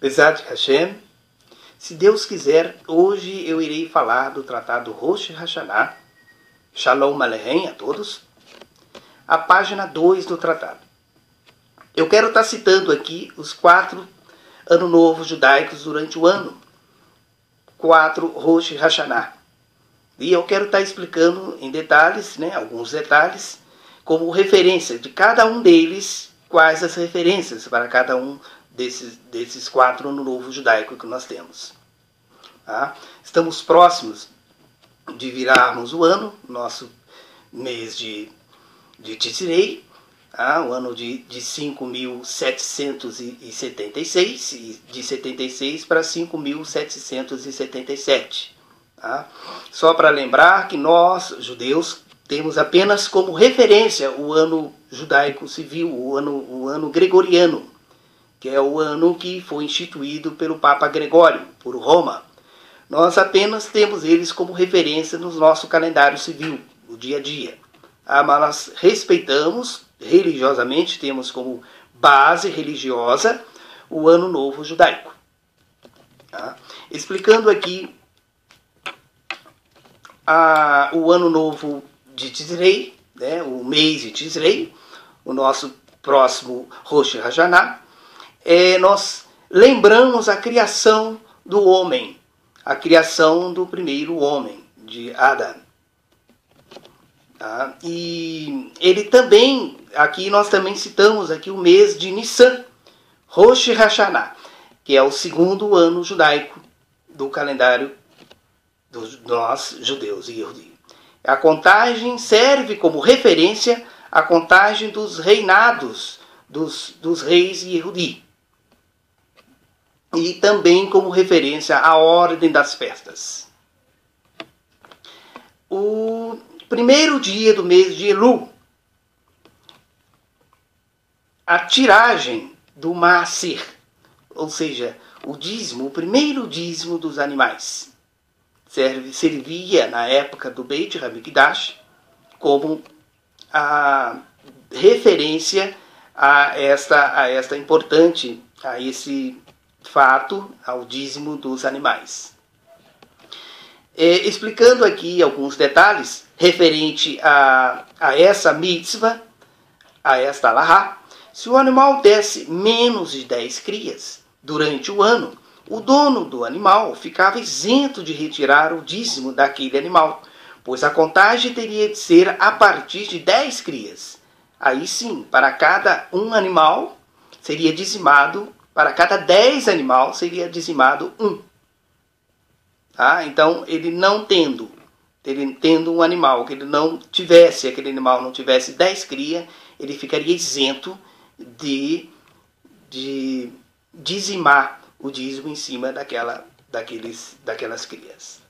Bezat Hashem, se Deus quiser, hoje eu irei falar do Tratado Rosh Hashanah, Shalom Aleichem a todos, a página 2 do tratado. Eu quero estar citando aqui os 4 Ano Novo judaicos durante o ano, 4 Rosh Hashanah. E eu quero estar explicando em detalhes, alguns detalhes, como referência de cada um deles, quais as referências para cada um desses 4 Ano Novo judaico que nós temos. Tá? Estamos próximos de virarmos o ano, nosso mês de Tishrei, o ano de 5.776, e de 76 para 5.777. Tá? Só para lembrar que nós, judeus, temos apenas como referência o ano judaico civil, o ano gregoriano, que é o ano que foi instituído pelo Papa Gregório, por Roma. Nós apenas temos eles como referência no nosso calendário civil, no dia a dia. Mas nós respeitamos religiosamente, temos como base religiosa o Ano Novo judaico. Tá? Explicando aqui o Ano Novo de Tishrei, o mês de Tishrei, o nosso próximo Rosh Hashanah, nós lembramos a criação do homem, a criação do primeiro homem, de Adão. Tá? E ele também, aqui nós também citamos aqui o mês de Nissan, Rosh Hashanah, que é o segundo ano judaico do calendário dos nós judeus e Yehudi. A contagem serve como referência à contagem dos reinados dos reis Yehudi. E também como referência à ordem das festas. O primeiro dia do mês de Elul, a tiragem do Maaser, ou seja, o dízimo, o primeiro dízimo dos animais, servia na época do Beit HaMikdash como a referência a esta importante, a esse fato, ao dízimo dos animais. Explicando aqui alguns detalhes referente a essa mitzvah, a esta alahá, se o animal desse menos de 10 crias durante o ano, o dono do animal ficava isento de retirar o dízimo daquele animal, pois a contagem teria de ser a partir de 10 crias. Aí sim, para cada um animal seria dizimado, para cada 10 animal seria dizimado 1. Tá? Então, ele tendo um animal, que aquele animal não tivesse 10 crias, ele ficaria isento de dizimar o dízimo em cima daquelas crias.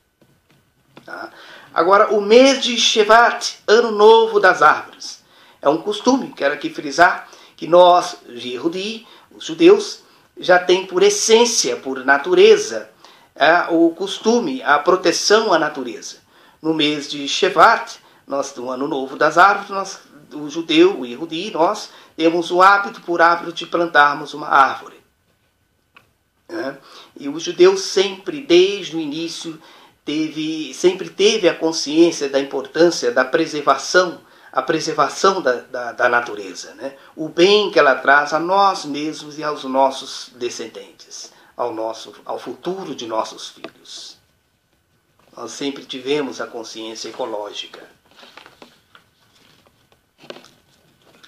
Tá? Agora, o mês de Shevat, Ano Novo das Árvores, é um costume, quero aqui frisar, que nós, Yehudi, os judeus, já tem por essência, por natureza, o costume, a proteção à natureza. No mês de Shevat, no Ano Novo das Árvores, o judeu, o Yehudi, nós temos o hábito de plantarmos uma árvore. E o judeu sempre, desde o início, sempre teve a consciência da importância da preservação, a preservação da natureza, o bem que ela traz a nós mesmos e aos nossos descendentes, ao futuro de nossos filhos. Nós sempre tivemos a consciência ecológica.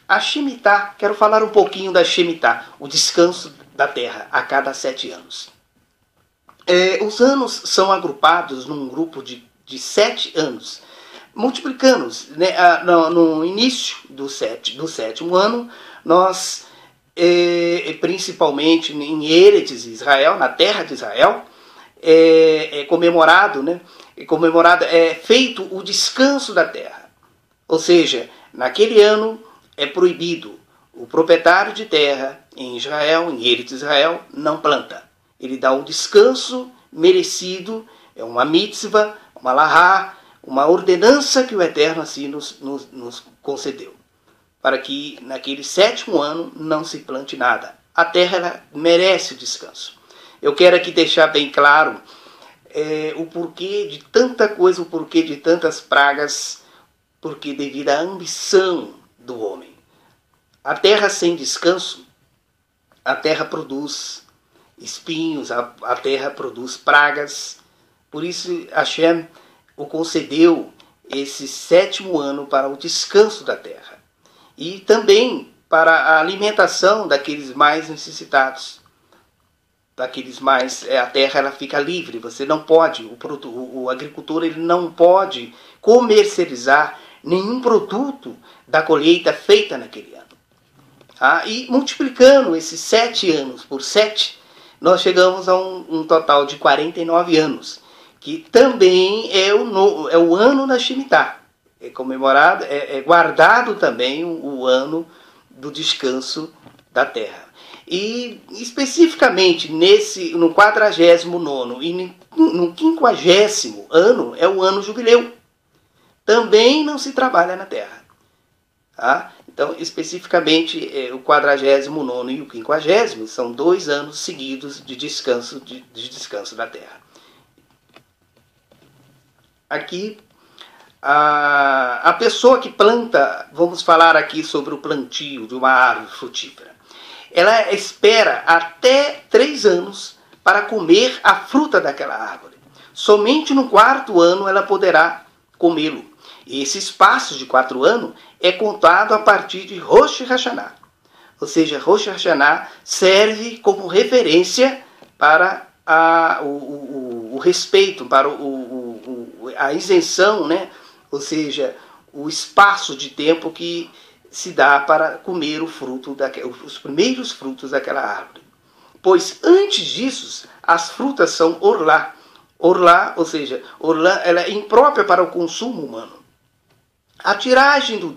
A Shemitah, quero falar um pouquinho da Shemitah, o descanso da terra, a cada 7 anos. Os anos são agrupados num grupo de 7 anos, multiplicando, no início do sétimo ano, nós, principalmente em Eretz Israel, na terra de Israel, é feito o descanso da terra. Ou seja, naquele ano é proibido o proprietário de terra em Israel, em Eretz Israel, não planta. Ele dá um descanso merecido, é uma mitzvah, uma alahá, uma ordenança que o Eterno assim nos concedeu, para que naquele 7º ano não se plante nada. A terra ela merece o descanso. eu quero aqui deixar bem claro o porquê de tanta coisa, o porquê de tantas pragas, porque devido à ambição do homem. A terra sem descanso, a terra produz espinhos, a terra produz pragas. Por isso Hashem o concedeu esse 7º ano para o descanso da terra. E também para a alimentação daqueles mais necessitados. Daqueles mais, a terra ela fica livre, você não pode, o agricultor ele não pode comercializar nenhum produto da colheita feita naquele ano. E multiplicando esses 7 anos por 7, nós chegamos a um total de 49 anos, que também é o ano da Shemitah. É comemorado, é guardado também o ano do descanso da terra. E especificamente no 49º e no 50º ano é o ano jubileu. Também não se trabalha na terra. Então, especificamente, o 49º e o 50º são 2 anos seguidos de descanso da terra. Aqui, a pessoa que planta, vamos falar aqui sobre o plantio de uma árvore frutífera. Ela espera até 3 anos para comer a fruta daquela árvore. Somente no 4º ano ela poderá comê-lo. E esse espaço de 4 anos é contado a partir de Rosh Hashanah. Ou seja, Rosh Hashanah serve como referência para o respeito, para a isenção, né? Ou seja, o espaço de tempo que se dá para comer os primeiros frutos daquela árvore. Pois antes disso, as frutas são orlá. Orlá, ou seja, orlá ela é imprópria para o consumo humano. A tiragem do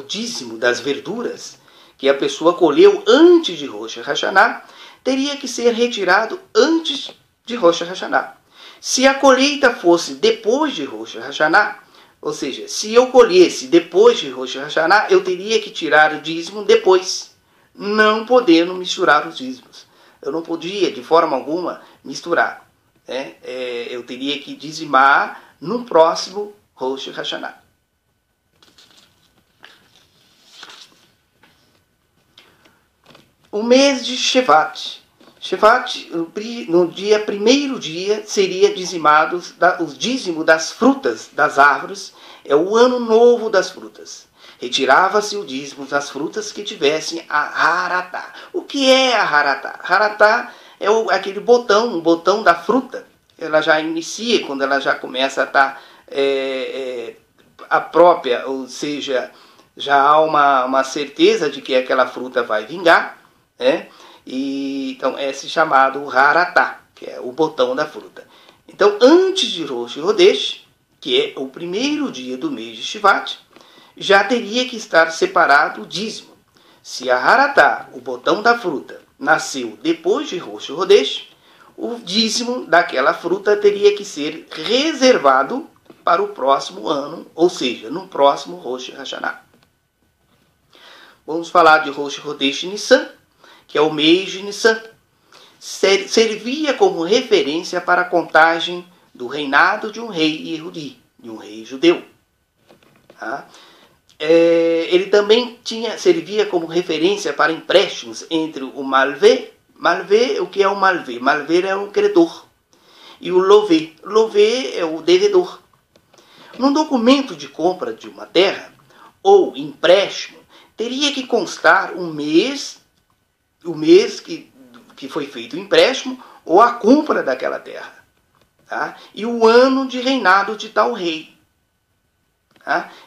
dízimo das verduras que a pessoa colheu antes de Rosh Hashanah teria que ser retirado antes de Rosh Hashanah. Se a colheita fosse depois de Rosh Hashanah, ou seja, se eu colhesse depois de Rosh Hashanah, eu teria que tirar o dízimo depois, não podendo misturar os dízimos. Eu não podia, de forma alguma, misturar. Eu teria que dizimar no próximo Rosh Hashanah. O mês de Shevat. Shevat, no primeiro dia, seria dizimado os dízimos das frutas das árvores. É o ano novo das frutas. Retirava-se o dízimo das frutas que tivessem a haratá. O que é a haratá? Haratá é aquele botão, um botão da fruta. Ela já inicia, quando ela já começa a estar a própria, ou seja, já há uma certeza de que aquela fruta vai vingar, né? E então é esse chamado haratá, que é o botão da fruta. Então, antes de Rosh Hodesh, que é o primeiro dia do mês de Shevat, já teria que estar separado o dízimo. Se a haratá, o botão da fruta, nasceu depois de Rosh Hodesh, o dízimo daquela fruta teria que ser reservado para o próximo ano, ou seja, no próximo Rosh Hashanah. Vamos falar de Rosh Hodesh Nissan, que é o mês de Nissan. Servia como referência para a contagem do reinado de um rei Yehudi, de um rei judeu. Ele também servia como referência para empréstimos entre o malvé. Malvé, o que é o malvé? Malvé é um credor. E o lové. Lové é o devedor. Num documento de compra de uma terra ou empréstimo, teria que constar o mês que foi feito o empréstimo ou a compra daquela terra. E o ano de reinado de tal rei.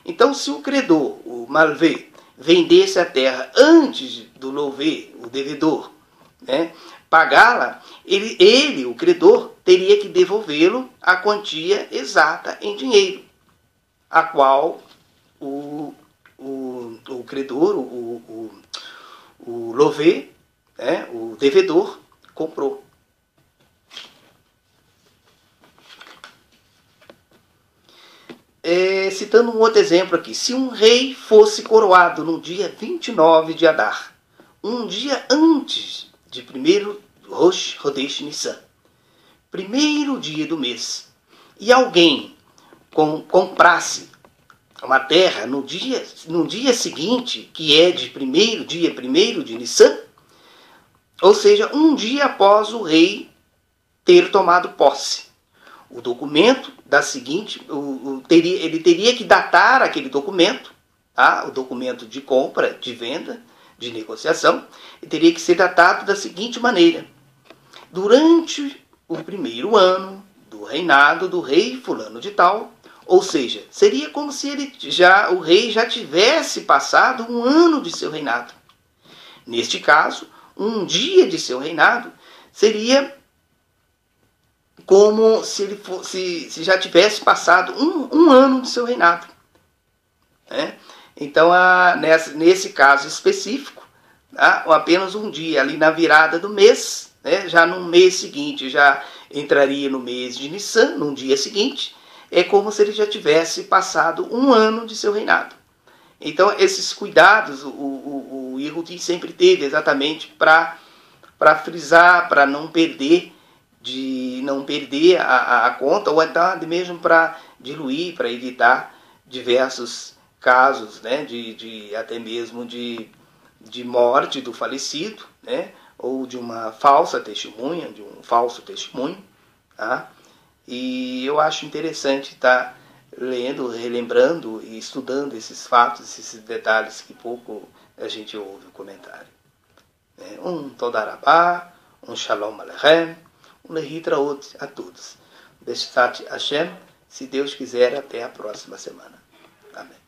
Então, se o credor, o malvé, vendesse a terra antes do lové, o devedor, né, pagá-la, ele, o credor, teria que devolvê-lo a quantia exata em dinheiro, a qual o credor, o lové, né, o devedor, comprou. Citando um outro exemplo aqui, se um rei fosse coroado no dia 29 de Adar, um dia antes de primeiro Rosh Chodesh Nissan, primeiro dia do mês, e alguém comprasse uma terra no dia seguinte, que é de primeiro de Nissan, ou seja, um dia após o rei ter tomado posse. O documento da seguinte, ele teria que datar aquele documento, tá? O documento de compra, de venda, de negociação, e teria que ser datado da seguinte maneira: durante o primeiro ano do reinado do rei fulano de tal, ou seja, seria como se o rei já tivesse passado um ano de seu reinado. Neste caso, um dia de seu reinado seria como se já tivesse passado um ano de seu reinado. Né? Então, nesse caso específico, tá? Apenas um dia ali na virada do mês, né? Já no mês seguinte, já entraria no mês de Nissan, no dia seguinte, é como se ele já tivesse passado um ano de seu reinado. Então, esses cuidados o Yehudi sempre teve exatamente para frisar, para não perder a conta, ou então mesmo para diluir, para evitar diversos casos, né, até mesmo de morte do falecido, né, ou de uma falsa testemunha, de um falso testemunho. Tá? E eu acho interessante estar lendo, relembrando e estudando esses fatos, esses detalhes que pouco a gente ouve o comentário. Um Todarabá, um Shalom Aleichem, um Lehitraot a todos. Bestat Hashem, se Deus quiser, até a próxima semana. Amém.